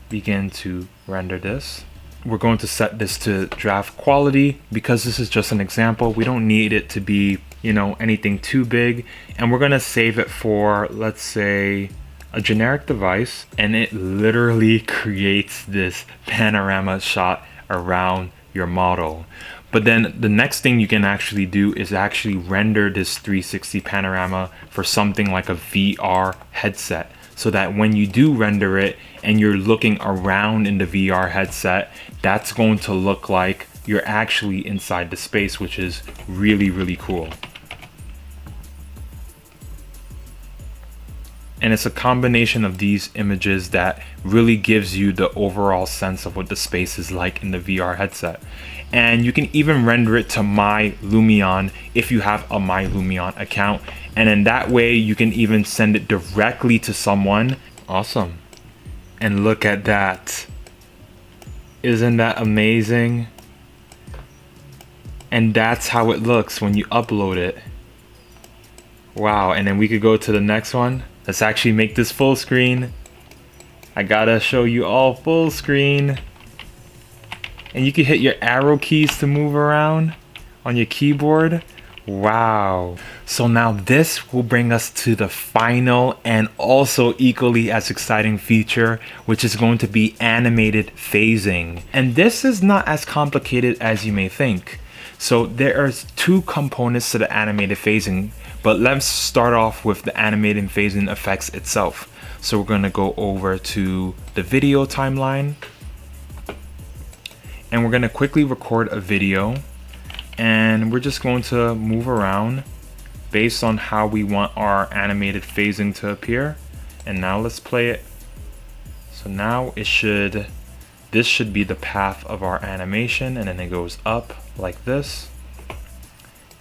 begin to render this. we're going to set this to draft quality because this is just an example. We don't need it to be, you know, anything too big. And we're gonna save it for, let's say, a generic device, and it literally creates this panorama shot around your model. But then the next thing you can actually do is actually render this 360 panorama for something like a VR headset, so that when you do render it and you're looking around in the VR headset, that's going to look like you're actually inside the space, which is really, really cool. And it's a combination of these images that really gives you the overall sense of what the space is like in the VR headset. And you can even render it to My Lumion if you have a My Lumion account. And in that way, you can even send it directly to someone. Awesome. And look at that. Isn't that amazing? And that's how it looks when you upload it. Wow, and then we could go to the next one. Let's actually make this full screen. I gotta show you all full screen. And you can hit your arrow keys to move around on your keyboard. Wow. So now this will bring us to the final and also equally as exciting feature, which is going to be animated phasing. And this is not as complicated as you may think. So there are two components to the animated phasing, but let's start off with the animated phasing effects itself. So we're gonna go over to the video timeline, and we're gonna quickly record a video, and we're just going to move around based on how we want our animated phasing to appear. And now let's play it. So now this should be the path of our animation, and then it goes up like this.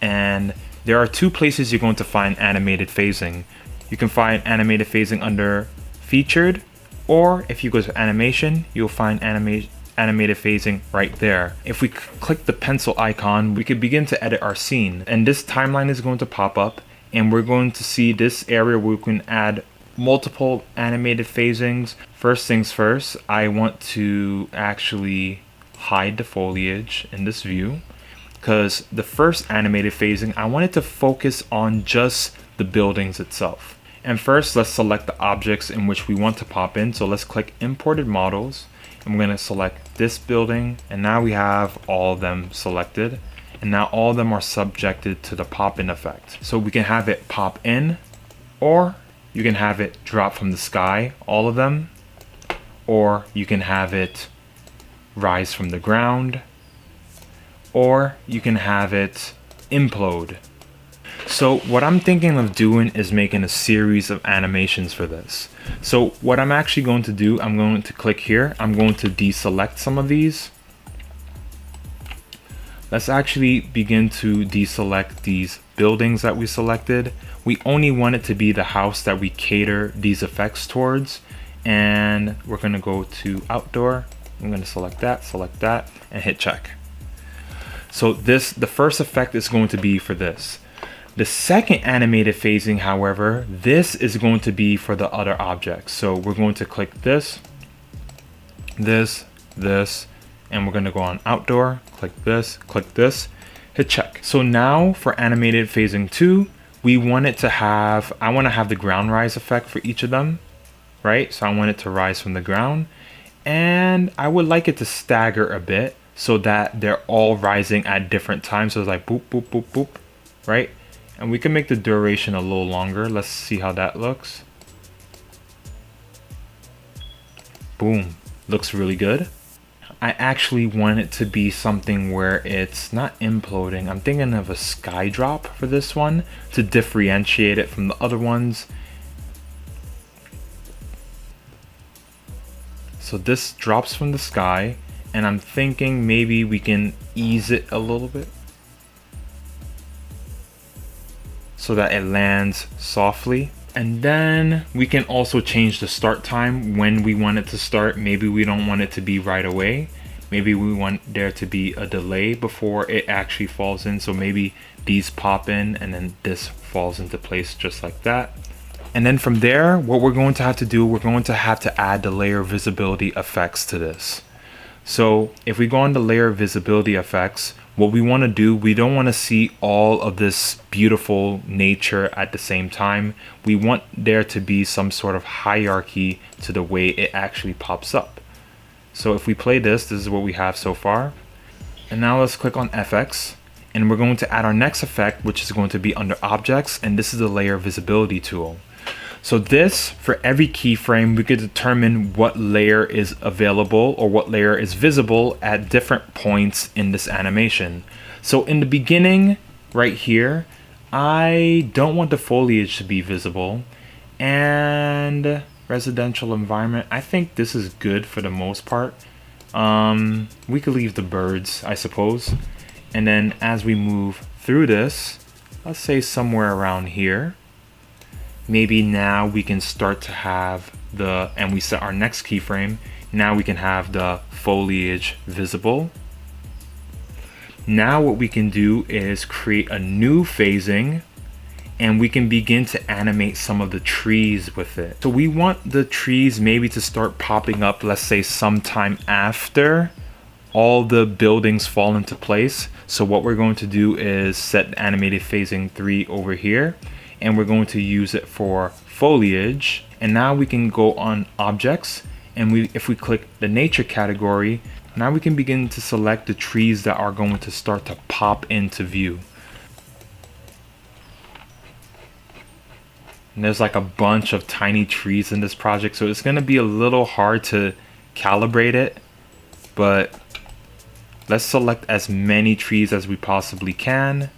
And there are two places you're going to find animated phasing. You can find animated phasing under featured, or if you go to animation, you'll find animated phasing right there. If we click the pencil icon, we could begin to edit our scene, and this timeline is going to pop up, and we're going to see this area where we can add multiple animated phasings. First things first, I want to actually hide the foliage in this view, because the first animated phasing, I want it to focus on just the buildings itself. And first, let's select the objects in which we want to pop in. So let's click imported models, and we're going to select this building, and now we have all of them selected, and now all of them are subjected to the pop in effect. So we can have it pop in, or you can have it drop from the sky, all of them, or you can have it rise from the ground, or you can have it implode. So what I'm thinking of doing is making a series of animations for this. So what I'm actually going to do, I'm going to click here. I'm going to deselect some of these. Let's actually begin to deselect these buildings that we selected. We only want it to be the house that we cater these effects towards. And we're going to go to outdoor. I'm going to select that, and hit check. So the first effect is going to be for this. The second animated phasing, however, this is going to be for the other objects. So we're going to click this, and we're going to go on outdoor, click this, hit check. So now for animated phasing 2, we want it to have, I want to have the ground rise effect for each of them, right? So I want it to rise from the ground, and I would like it to stagger a bit so that they're all rising at different times. So it's like boop, boop, boop, boop, right? And we can make the duration a little longer. Let's see how that looks. Boom, looks really good. I actually want it to be something where it's not imploding. I'm thinking of a sky drop for this one to differentiate it from the other ones. So this drops from the sky, and I'm thinking maybe we can ease it a little bit so that it lands softly. And then we can also change the start time when we want it to start. Maybe we don't want it to be right away. Maybe we want there to be a delay before it actually falls in. So maybe these pop in and then this falls into place just like that. And then from there, what we're going to have to do, we're going to have to add the layer visibility effects to this. So if we go on the layer visibility effects, what we want to do, we don't want to see all of this beautiful nature at the same time. We want there to be some sort of hierarchy to the way it actually pops up. So if we play this is what we have so far. And now let's click on FX, and we're going to add our next effect, which is going to be under objects, and this is the layer visibility tool. So this, for every keyframe, we could determine what layer is available or what layer is visible at different points in this animation. So in the beginning, right here, I don't want the foliage to be visible, and residential environment, I think this is good for the most part. We could leave the birds, I suppose. And then as we move through this, let's say somewhere around here, maybe now we can start to have and we set our next keyframe, now we can have the foliage visible. Now what we can do is create a new phasing, and we can begin to animate some of the trees with it. So we want the trees maybe to start popping up, let's say sometime after all the buildings fall into place. So what we're going to do is set animated phasing 3 over here, and we're going to use it for foliage. And now we can go on objects, and if we click the nature category, now we can begin to select the trees that are going to start to pop into view. And there's like a bunch of tiny trees in this project, so it's going to be a little hard to calibrate it, but let's select as many trees as we possibly can.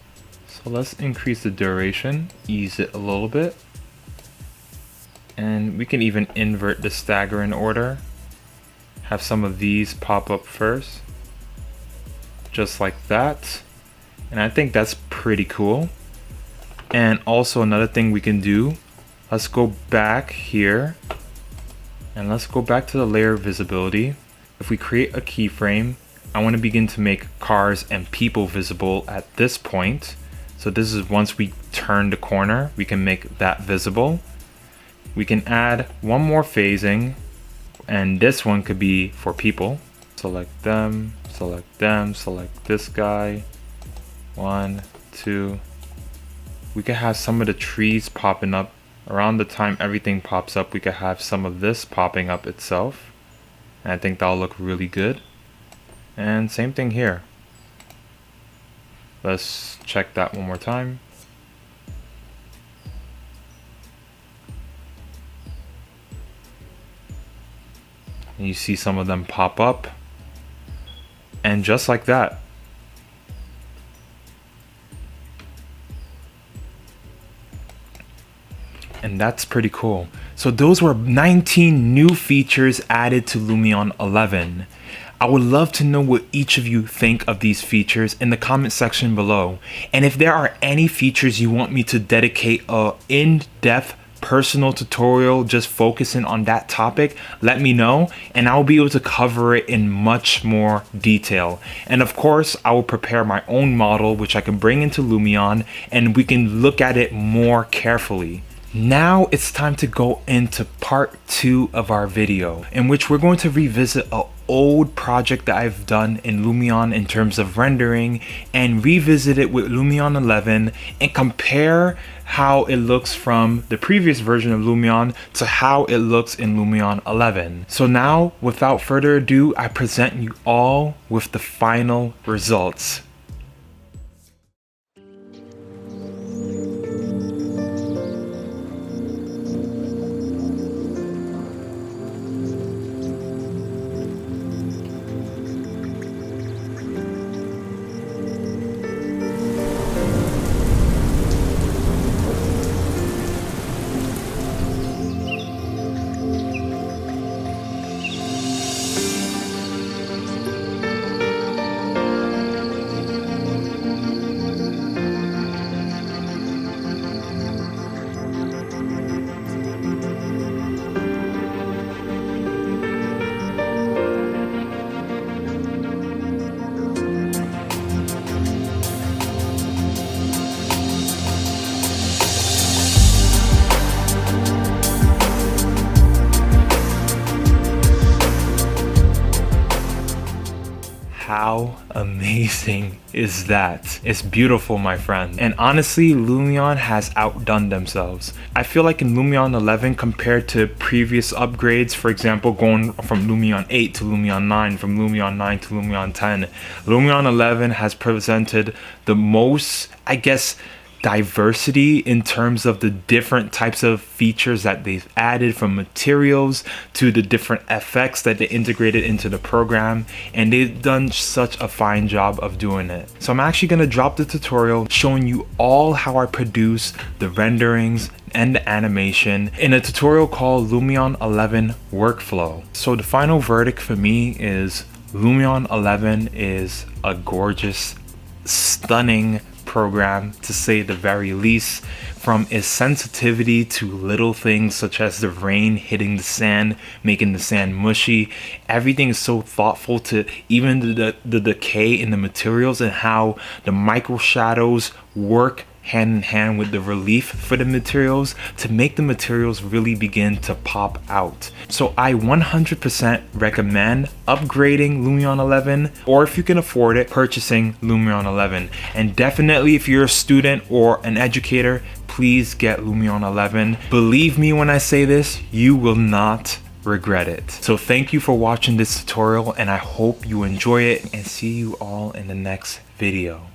So let's increase the duration, ease it a little bit, and we can even invert the stagger in order. Have some of these pop up first, just like that. And I think that's pretty cool. And also another thing we can do, let's go back here and let's go back to the layer visibility. If we create a keyframe, I want to begin to make cars and people visible at this point. So this is once we turn the corner, we can make that visible. We can add one more phasing, and this one could be for people. Select them, select this guy. 1, 2. We could have some of the trees popping up. Around the time everything pops up, we could have some of this popping up itself. And I think that'll look really good. And same thing here. Let's check that one more time. And you see some of them pop up. And just like that. And that's pretty cool. So those were 19 new features added to Lumion 11. I would love to know what each of you think of these features in the comment section below. And if there are any features you want me to dedicate a in-depth personal tutorial just focusing on that topic, let me know and I'll be able to cover it in much more detail. And of course, I will prepare my own model which I can bring into Lumion and we can look at it more carefully. Now it's time to go into part 2 of our video, in which we're going to revisit an old project that I've done in Lumion in terms of rendering and revisit it with Lumion 11 and compare how it looks from the previous version of Lumion to how it looks in Lumion 11. So now, without further ado, I present you all with the final results. How amazing is that? It's beautiful, my friend. And honestly, Lumion has outdone themselves. I feel like in Lumion 11 compared to previous upgrades, for example, going from Lumion 8 to Lumion 9, from Lumion 9 to Lumion 10, Lumion 11 has presented the most, I guess, diversity in terms of the different types of features that they've added, from materials to the different effects that they integrated into the program, and they've done such a fine job of doing it. So I'm actually going to drop the tutorial showing you all how I produce the renderings and the animation in a tutorial called Lumion 11 Workflow. So the final verdict for me is Lumion 11 is a gorgeous, stunning program, to say the very least. From its sensitivity to little things such as the rain hitting the sand, making the sand mushy, everything is so thoughtful, to even the decay in the materials and how the micro shadows work hand in hand with the relief for the materials to make the materials really begin to pop out. So I 100% recommend upgrading Lumion 11, or if you can afford it, purchasing Lumion 11. And definitely if you're a student or an educator, please get Lumion 11. Believe me when I say this, you will not regret it. So thank you for watching this tutorial, and I hope you enjoy it, and see you all in the next video.